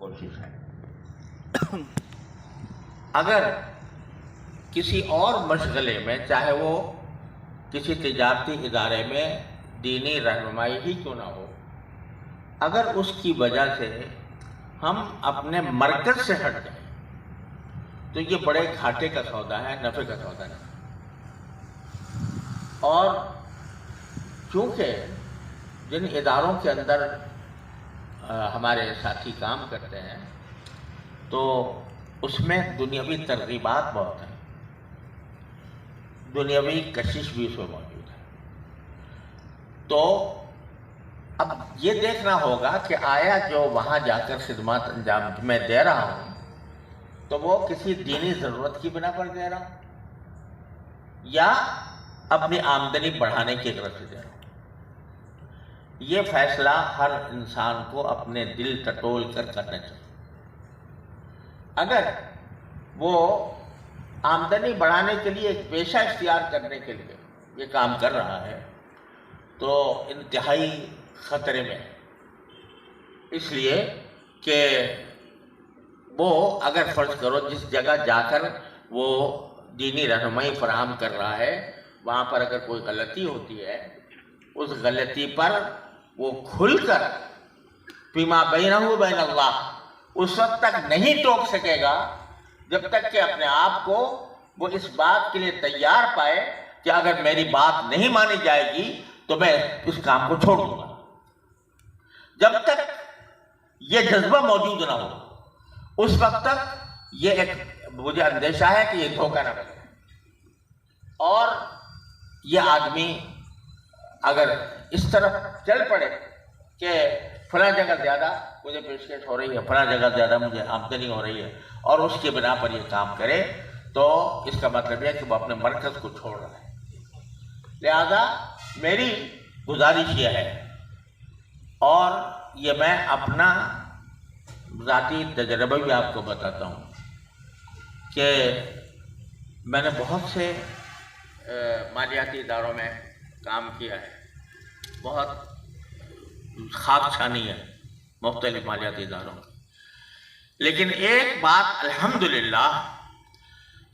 کوشش ہے. اگر کسی اور مشغلے میں، چاہے وہ کسی تجارتی ادارے میں دینی رہنمائی ہی کیوں نہ ہو، اگر اس کی وجہ سے ہم اپنے مرکز سے ہٹ جائیں تو یہ بڑے گھاٹے کا سودا ہے، نفع کا سودا نہیں. اور چونکہ جن اداروں کے اندر ہمارے ساتھی کام کرتے ہیں تو اس میں دنیاوی ترغیبات بہت ہیں، دنیاوی کشش بھی اس میں موجود ہے. تو اب یہ دیکھنا ہوگا کہ آیا جو وہاں جا کر خدمات انجام میں دے رہا ہوں تو وہ کسی دینی ضرورت کی بنا پر دے رہا ہوں یا اپنی آمدنی بڑھانے کی غرض سے دے رہا ہوں. یہ فیصلہ ہر انسان کو اپنے دل ٹٹول کر کرنا چاہیے. اگر وہ آمدنی بڑھانے کے لیے ایک پیشہ اختیار کرنے کے لیے یہ کام کر رہا ہے تو انتہائی خطرے میں ہے. اس لیے کہ وہ اگر فرض کرو جس جگہ جا کر وہ دینی رہنمائی فراہم کر رہا ہے وہاں پر اگر کوئی غلطی ہوتی ہے، اس غلطی پر وہ کھل کر فیما بینہ و بین اللہ اس وقت تک نہیں ٹوک سکے گا جب تک کہ اپنے آپ کو وہ اس بات کے لیے تیار پائے کہ اگر میری بات نہیں مانی جائے گی تو میں اس کام کو چھوڑ دوں گا. جب تک یہ جذبہ موجود نہ ہو اس وقت تک یہ ایک مجھے اندیشہ ہے کہ یہ دھوکہ نہ بنے. اور یہ آدمی اگر اس طرف چل پڑے کہ فلاں جگہ زیادہ مجھے پیشکش ہو رہی ہے، فلاں جگہ زیادہ مجھے آمدنی ہو رہی ہے اور اس کی بنا پر یہ کام کرے تو اس کا مطلب ہے کہ وہ اپنے مرکز کو چھوڑ رہا ہے. لہذا میری گزارش یہ ہے اور یہ میں اپنا ذاتی تجربہ بھی آپ کو بتاتا ہوں کہ میں نے بہت سے مالیاتی اداروں میں کام کیا ہے، بہت خاک چھانی ہے مختلف مالیاتی اداروں کی. لیکن ایک بات الحمدللہ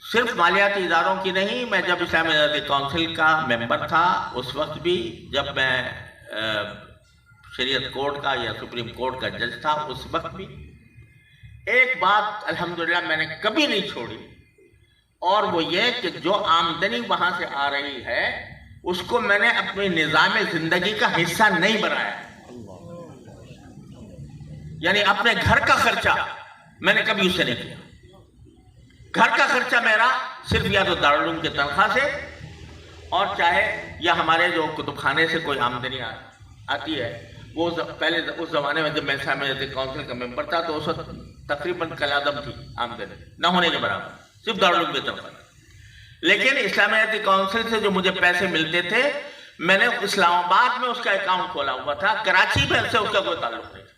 صرف مالیاتی اداروں کی نہیں، میں جب اسلامی ادارتی کونسل کا ممبر تھا اس وقت بھی، جب میں شریعت کورٹ کا یا سپریم کورٹ کا جج تھا اس وقت بھی، ایک بات الحمدللہ میں نے کبھی نہیں چھوڑی اور وہ یہ کہ جو آمدنی وہاں سے آ رہی ہے اس کو میں نے اپنے نظام زندگی کا حصہ نہیں بنایا. یعنی اپنے گھر کا خرچہ میں نے کبھی اسے نہیں کیا. گھر کا خرچہ میرا صرف یا تو دارالعلوم کی تنخواہ سے اور چاہے یا ہمارے جو کتب خانے سے کوئی آمدنی آتی ہے. وہ پہلے اس زمانے میں جب میں اسلامی ادارتی کونسل کا ممبر تھا تو اس وقت تقریباً کالعدم تھی آمدنی، نہ ہونے کے برابر، صرف دارالعلوم کی طرف. لیکن اسلامی ادارتی کونسل سے جو مجھے پیسے ملتے تھے میں نے اسلام آباد میں اس کا اکاؤنٹ کھولا ہوا تھا، کراچی میں سے اس کا کوئی تعلق نہیں تھا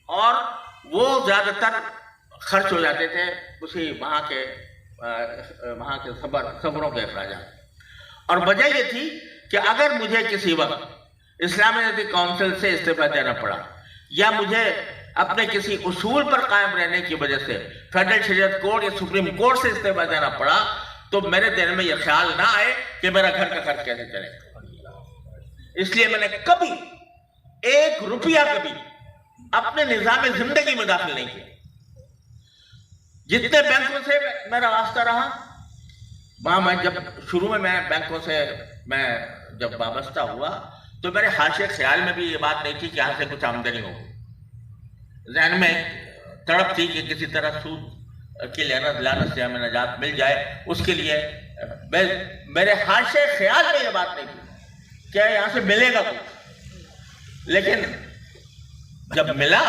اور وہ زیادہ تر خرچ ہو جاتے تھے اسی وہاں کے صبروں کے اخراجات. اور وجہ یہ تھی کہ اگر مجھے کسی وقت اسلامی ادارتی کونسل سے استعفیٰ دینا پڑا یا مجھے اپنے کسی اصول پر قائم رہنے کی وجہ سے فیڈرل شریعت کورٹ یا سپریم کورٹ سے استعفیٰ دینا پڑا تو میرے دل میں یہ خیال نہ آئے کہ میرا گھر کا خرچ کیسے چلے. اس لیے میں نے کبھی ایک روپیہ کبھی اپنے نظام زندگی میں داخل نہیں کیا. جتنے بینکوں سے میرا واسطہ رہا وہاں میں جب شروع میں بینکوں سے میں جب وابستہ ہوا تو میرے حاشیے خیال میں بھی یہ بات نہیں تھی کہ یہاں سے کچھ آمدنی ہو. ذہن میں تڑپ تھی کہ کسی طرح سود کی لعنت سے ہمیں نجات مل جائے، اس کے لیے میرے حاشیے خیال میں یہ بات نہیں تھی کہ یہاں سے ملے گا کچھ. لیکن جب ملا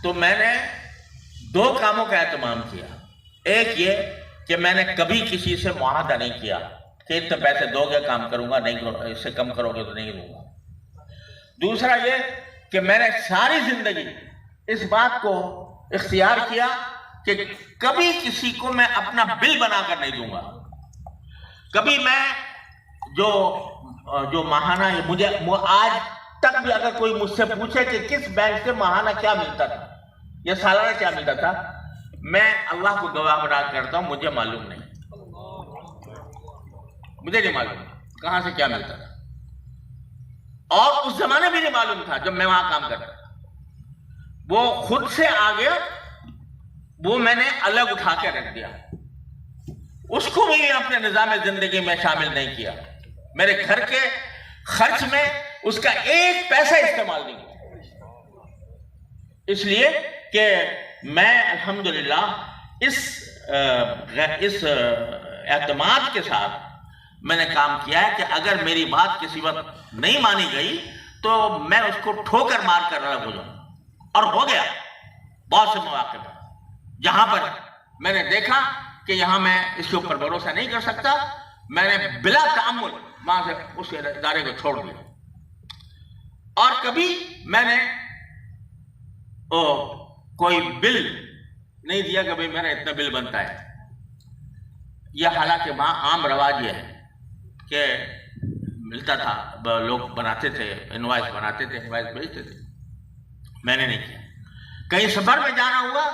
تو میں نے دو کاموں کا اہتمام کیا. ایک یہ کہ میں نے کبھی کسی سے معاہدہ نہیں کیا کہ اتنے پیسے دو گے کام کروں گا، نہیں اس سے کم کرو گے تو نہیں دوں گا. دوسرا یہ کہ میں نے ساری زندگی اس بات کو اختیار کیا کہ کبھی کسی کو میں اپنا بل بنا کر نہیں دوں گا. کبھی میں جو ماہانہ مجھے آج تک بھی اگر کوئی مجھ سے پوچھے کہ کس بینک سے ماہانہ کیا ملتا تھا یہ سالانہ کیا ملتا تھا میں اللہ کو گواہ بنا کرتا ہوں، مجھے معلوم نہیں، مجھے نہیں معلوم کہاں سے کیا ملتا تھا، اور اس زمانے بھی نہیں معلوم تھا جب میں وہاں کام کرتا تھا، وہ خود سے آ گیا، وہ میں نے الگ اٹھا کے رکھ دیا، اس کو بھی اپنے نظام زندگی میں شامل نہیں کیا، میرے گھر کے خرچ میں اس کا ایک پیسہ استعمال نہیں کیا، اس لیے کہ میں الحمدللہ اس اعتماد کے ساتھ میں نے کام کیا ہے کہ اگر میری بات کسی وقت نہیں مانی گئی تو میں اس کو ٹھوکر مار کر الگ ہو جاؤں، اور ہو گیا بہت سے مواقع پر جہاں پر میں نے دیکھا کہ یہاں میں اس کے اوپر بھروسہ نہیں کر سکتا، میں نے بلا تعمل وہاں سے اس ادارے کو چھوڑ دیا، اور کبھی میں نے کوئی بل نہیں دیا کہ بھئی میرا اتنا بل بنتا ہے، یہ حالانکہ وہاں عام رواج یہ ہے کہ ملتا تھا، لوگ بناتے تھے، انوائس بناتے تھے، انوائس بھیجتے تھے، میں نے نہیں کیا۔ کہیں سفر میں جانا ہوا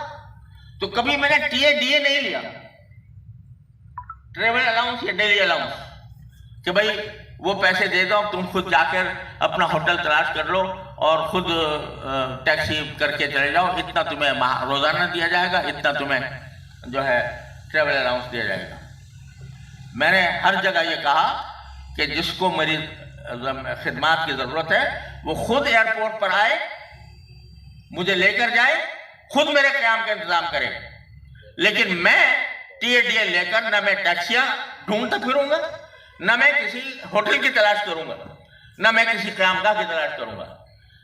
تو کبھی میں نے ٹی اے ڈی اے نہیں لیا، ٹریول الاؤنس یا ڈیلی الاؤنس، کہ بھئی وہ پیسے دے دو، تم خود جا کر اپنا ہوٹل تلاش کر لو اور خود ٹیکسی کر کے چلے جاؤ، اتنا تمہیں روزانہ دیا جائے گا، اتنا تمہیں جو ہے ٹریول الاؤنس دیا جائے گا۔ میں نے ہر جگہ یہ کہا کہ جس کو میری خدمات کی ضرورت ہے وہ خود ایئرپورٹ پر آئے، مجھے لے کر جائے، خود میرے قیام کا انتظام کرے، لیکن میں ٹی اے ڈی اے لے کر نہ میں ٹیکسیاں ڈھونڈتا پھروں گا، نہ میں کسی ہوٹل کی تلاش کروں گا، نہ میں کسی قیام گاہ کی تلاش کروں گا۔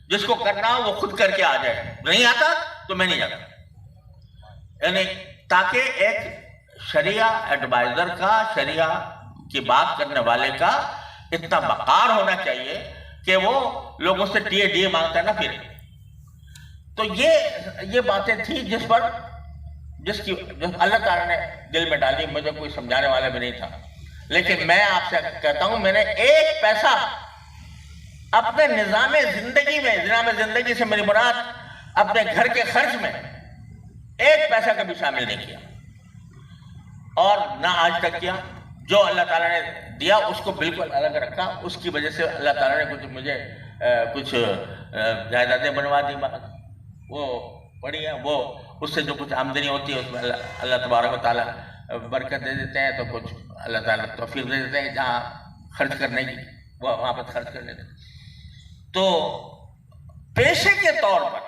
جس کو کرنا ہو وہ خود کر کے آ جائے، نہیں آتا تو میں نہیں جاتا، یعنی تاکہ ایک شریعہ ایڈوائزر کا، شریعہ کی بات کرنے والے کا اتنا وقار ہونا چاہیے کہ وہ لوگوں سے ٹی اے ڈی اے مانگتا نہ پھرے۔ تو یہ باتیں تھیں جس کی اللہ تعالیٰ نے دل میں ڈالی، مجھے کوئی سمجھانے والا بھی نہیں تھا، لیکن میں آپ سے کہتا ہوں میں نے ایک پیسہ اپنے نظام زندگی سے میری مراد اپنے گھر کے خرچ میں ایک پیسہ کبھی شامل نہیں کیا، اور نہ آج تک کیا۔ جو اللہ تعالیٰ نے دیا اس کو بالکل الگ رکھا، اس کی وجہ سے اللہ تعالیٰ نے مجھے کچھ جائیدادیں بنوا دی، وہ پڑی ہیں، وہ اس سے جو کچھ آمدنی ہوتی ہے اس میں اللہ تبارک و تعالیٰ برکت دے دیتے ہیں، تو کچھ اللہ تعالیٰ توفیق دے دیتے ہیں، جہاں خرچ کرنے کی وہ وہاں پر خرچ کر لیتے ہیں۔ تو پیشے کے طور پر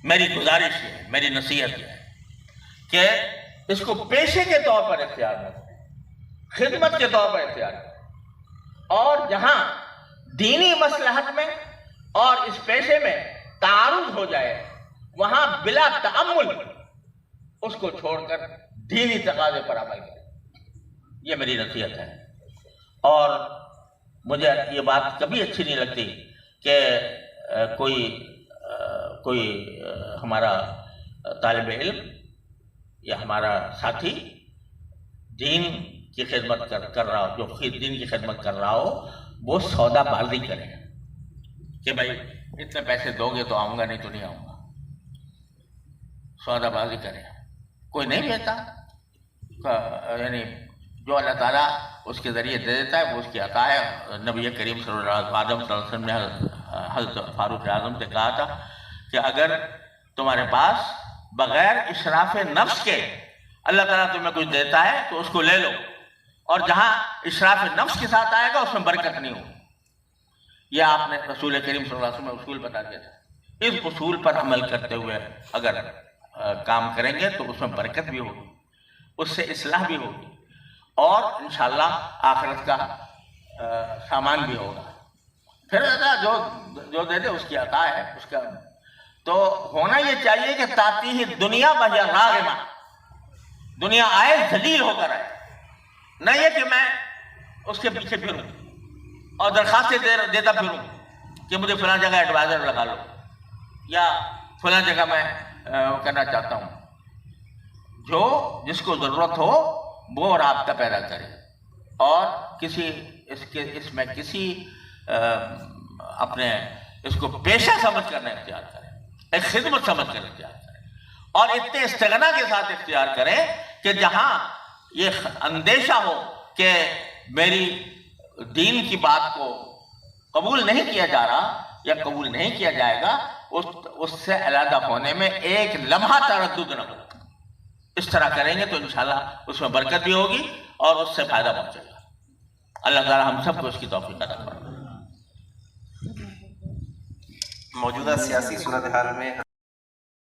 میری گزارش ہے، میری نصیحت ہے کہ اس کو پیشے کے طور پر اختیار نہ کریں، خدمت کے طور پر اختیار کریں، اور جہاں دینی مصلحت میں اور اس پیشے میں تعارض ہو جائے وہاں بلا تأمل اس کو چھوڑ کر دینی تقاضے پر عمل کریں، یہ میری نصیحت ہے۔ اور مجھے یہ بات کبھی اچھی نہیں لگتی کہ کوئی ہمارا طالب علم یا ہمارا ساتھی دین کی خدمت کر رہا ہو، جو دین کی خدمت کر رہا ہو، وہ سودا بازی کرے کہ بھائی اتنے پیسے دو گے تو آؤں گا، نہیں تو نہیں آؤں گا، سودا بازی کرے۔ کوئی نہیں دیتا، یعنی جو اللہ تعالیٰ اس کے ذریعے دے دیتا ہے وہ اس کی عطا ہے۔ نبی کریم صلی اللہ علیہ وسلم نے حضرت فاروق اعظم سے کہا تھا کہ اگر تمہارے پاس بغیر اشراف نفس کے اللہ تعالیٰ تمہیں کچھ دیتا ہے تو اس کو لے لو، اور جہاں اشراف نفس کے ساتھ آئے گا اس میں برکت نہیں ہوگی۔ یہ آپ نے رسول کریم صلی اللہ علیہ وسلم اصول بتا دیا تھا، اس اصول پر عمل کرتے ہوئے اگر کام کریں گے تو اس میں برکت بھی ہوگی، اس سے اصلاح بھی ہوگی، اور انشاءاللہ آخرت کا سامان بھی ہوگا۔ پھر جو دے دے اس کی عطا ہے، اس کا تو ہونا یہ چاہیے کہ تاتی ہی دنیا بہیا راغمہ، دنیا آئے ذلیل ہو کر آئے، نہ یہ کہ میں اس کے پیچھے پھروں اور درخواستیں دیتا پھروں کہ مجھے فلاں جگہ ایڈوائزر لگا لو، یا فلاں جگہ میں کرنا چاہتا ہوں۔ جو جس کو ضرورت ہو وہ رابطہ پیدا کرے، اور اس میں کسی اپنے اس کو پیشہ سمجھ کر اختیار کرے، ایک خدمت سمجھ کر اختیار کرے۔ اور اتنے استغنا کے ساتھ اختیار کریں کہ جہاں یہ اندیشہ ہو کہ میری دین کی بات کو قبول نہیں کیا جا رہا یا قبول نہیں کیا جائے گا، اس سے علیحدہ ہونے میں ایک لمحہ تردد نہ ہو. اس طرح کریں گے تو انشاءاللہ اس میں برکت بھی ہوگی اور اس سے فائدہ پہنچے گا. اللہ تعالی ہم سب کو اس کی توفیق عطا فرمائے. موجودہ سیاسی صورتحال میں